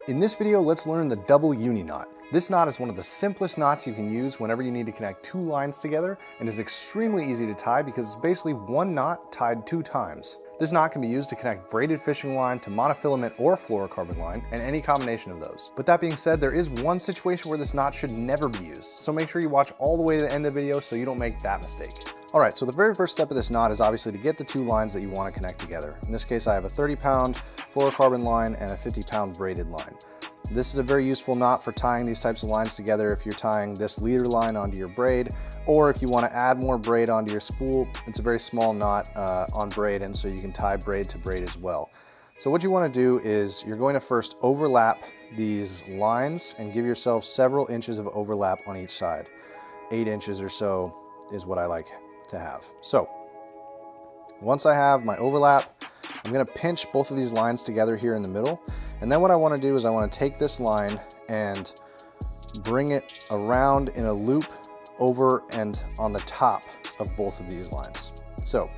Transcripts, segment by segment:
In this video, let's learn the double uni knot. This knot is one of the simplest knots you can use whenever you need to connect two lines together and is extremely easy to tie because it's basically one knot tied 2 times. This knot can be used to connect braided fishing line to monofilament or fluorocarbon line and any combination of those. But that being said, there is one situation where this knot should never be used, so make sure you watch all the way to the end of the video so you don't make that mistake. Alright, so the very first step of this knot is obviously to get the 2 lines that you want to connect together. In this case, I have a 30-pound fluorocarbon line and a 50-pound braided line. This is a very useful knot for tying these types of lines together if you're tying this leader line onto your braid, or if you want to add more braid onto your spool. It's a very small knot on braid, and so you can tie braid to braid as well. So what you want to do is you're going to first overlap these lines and give yourself several inches of overlap on each side. 8 inches or so is what I like to have. So once I have my overlap, I'm going to pinch both of these lines together here in the middle. And then what I want to do is I want to take this line and bring it around in a loop over and on the top of both of these lines. So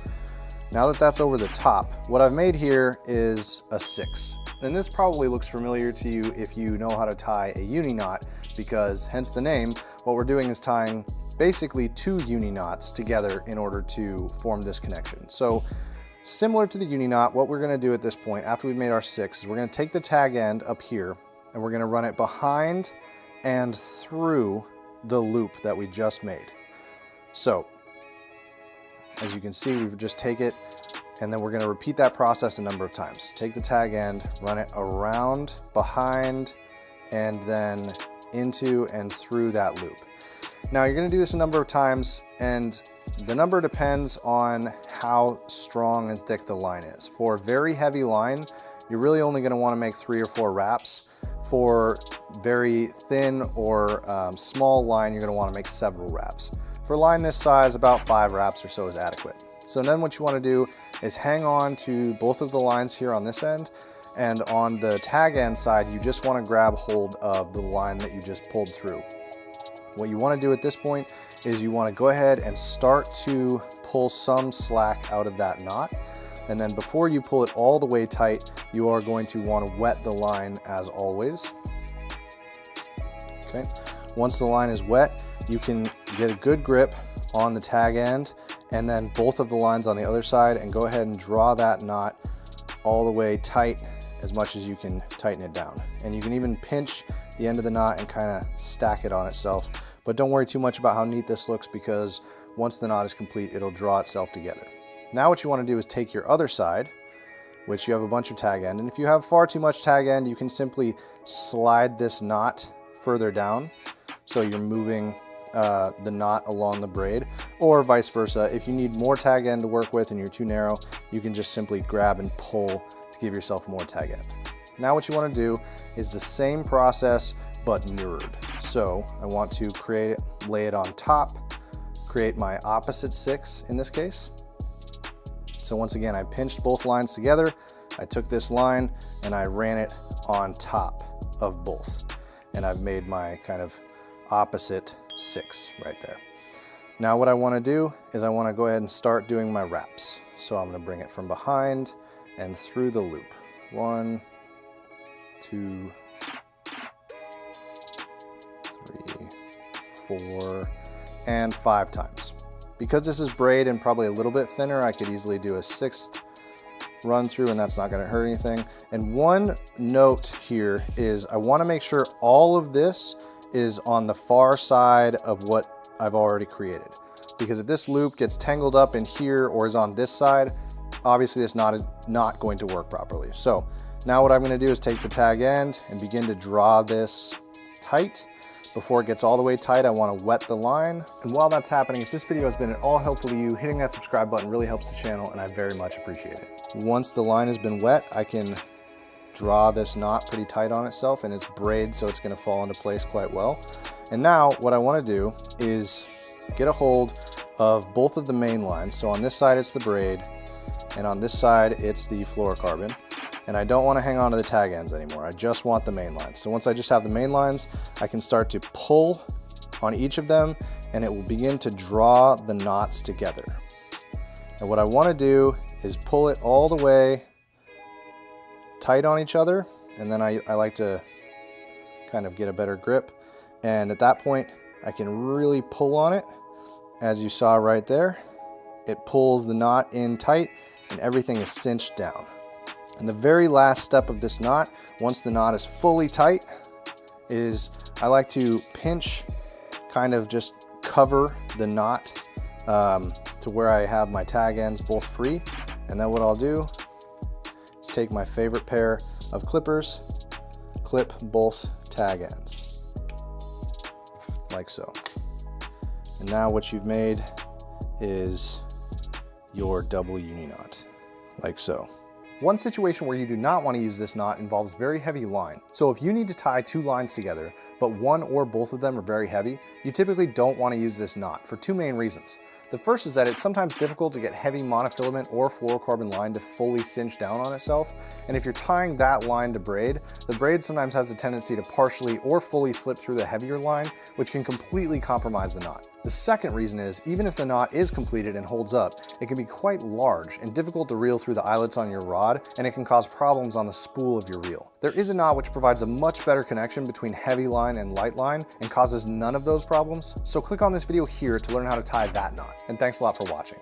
now that that's over the top, what I've made here is a 6. And this probably looks familiar to you if you know how to tie a uni knot, because hence the name, what we're doing is tying basically 2 uni knots together in order to form this connection. So similar to the uni knot, what we're going to do at this point, after we've made our 6, is we're going to take the tag end up here and we're going to run it behind and through the loop that we just made. So as you can see, we've just take it and then we're going to repeat that process a number of times. Take the tag end, run it around, behind, and then into and through that loop. Now you're going to do this a number of times, and the number depends on how strong and thick the line is. For a very heavy line, you're really only going to want to make 3 or 4 wraps. For very thin or small line, you're going to want to make several wraps. For a line this size, about 5 wraps or so is adequate. So then what you want to do is hang on to both of the lines here on this end, and on the tag end side, you just want to grab hold of the line that you just pulled through. What you want to do at this point is you want to go ahead and start to pull some slack out of that knot. And then before you pull it all the way tight, you are going to want to wet the line as always. Okay. Once the line is wet, you can get a good grip on the tag end and then both of the lines on the other side, and go ahead and draw that knot all the way tight as much as you can tighten it down. And you can even pinch the end of the knot and kind of stack it on itself. But don't worry too much about how neat this looks, because once the knot is complete, it'll draw itself together. Now what you want to do is take your other side, which you have a bunch of tag end, and if you have far too much tag end, you can simply slide this knot further down. So you're moving the knot along the braid, or vice versa. If you need more tag end to work with and you're too narrow, you can just simply grab and pull to give yourself more tag end. Now what you want to do is the same process, but mirrored. So I want to lay it on top, create my opposite 6 in this case. So once again, I pinched both lines together. I took this line and I ran it on top of both. And I've made my kind of opposite 6 right there. Now what I want to do is I want to go ahead and start doing my wraps. So I'm going to bring it from behind and through the loop. 1, 2, 3, 4, and 5 times. Because this is braid and probably a little bit thinner, I could easily do a 6th run through and that's not going to hurt anything. And one note here is I want to make sure all of this is on the far side of what I've already created. Because if this loop gets tangled up in here or is on this side, obviously this knot is not going to work properly. So now what I'm going to do is take the tag end and begin to draw this tight. Before it gets all the way tight, I want to wet the line. And while that's happening, if this video has been at all helpful to you, hitting that subscribe button really helps the channel and I very much appreciate it. Once the line has been wet, I can draw this knot pretty tight on itself, and it's braid, so it's going to fall into place quite well. And now what I want to do is get a hold of both of the main lines. So on this side, it's the braid, and on this side, it's the fluorocarbon. And I don't want to hang on to the tag ends anymore. I just want the main lines. So once I just have the main lines, I can start to pull on each of them and it will begin to draw the knots together. And what I want to do is pull it all the way tight on each other, and then I like to kind of get a better grip. And at that point, I can really pull on it. As you saw right there, it pulls the knot in tight and everything is cinched down. And the very last step of this knot, once the knot is fully tight, is I like to pinch, kind of just cover the knot to where I have my tag ends both free. And then what I'll do is take my favorite pair of clippers, clip both tag ends, like so. And now what you've made is your double uni knot, like so. One situation where you do not want to use this knot involves very heavy line. So if you need to tie two lines together, but one or both of them are very heavy, you typically don't want to use this knot for two main reasons. The first is that it's sometimes difficult to get heavy monofilament or fluorocarbon line to fully cinch down on itself, and if you're tying that line to braid, the braid sometimes has a tendency to partially or fully slip through the heavier line, which can completely compromise the knot. The second reason is, even if the knot is completed and holds up, it can be quite large and difficult to reel through the eyelets on your rod, and it can cause problems on the spool of your reel. There is a knot which provides a much better connection between heavy line and light line and causes none of those problems, so click on this video here to learn how to tie that knot. And thanks a lot for watching.